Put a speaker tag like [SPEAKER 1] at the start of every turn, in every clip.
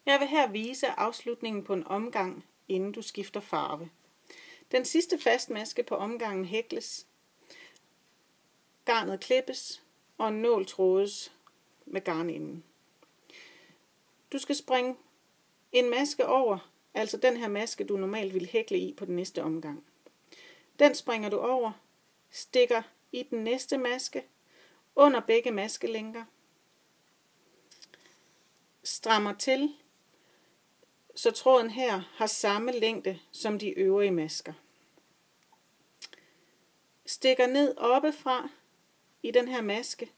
[SPEAKER 1] Jeg vil her vise afslutningen på en omgang, inden du skifter farve. Den sidste fastmaske på omgangen hækles, garnet klippes og en nål trådes med garninden. Du skal springe en maske over, altså den her maske du normalt vil hækle i på den næste omgang. Den springer du over, stikker i den næste maske, under begge maskelænker, strammer til, så tråden her har samme længde som de øvrige masker. Stikker ned oppefra i den her maske,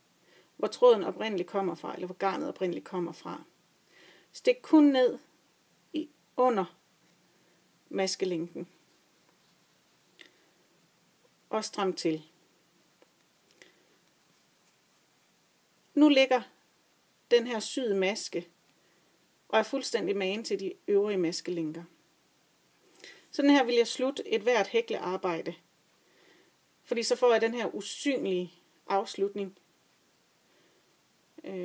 [SPEAKER 1] hvor tråden oprindeligt kommer fra, eller hvor garnet oprindeligt kommer fra. Stik kun ned under maskelængden og stram til. Nu ligger den her syede maske og er fuldstændig magen til de øvrige maskelænker. Sådan her vil jeg slutte et hvert hæklearbejde, fordi så får jeg den her usynlige afslutning,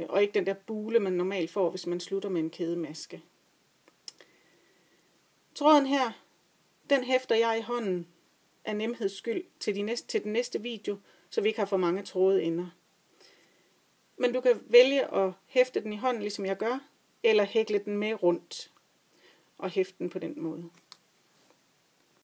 [SPEAKER 1] og ikke den der bule, man normalt får, hvis man slutter med en kædemaske. Tråden her, den hæfter jeg i hånden af nemheds skyld til den næste video, så vi ikke har for mange trådeender. Men du kan vælge at hæfte den i hånden, ligesom jeg gør, eller hækle den med rundt og hæfte den på den måde.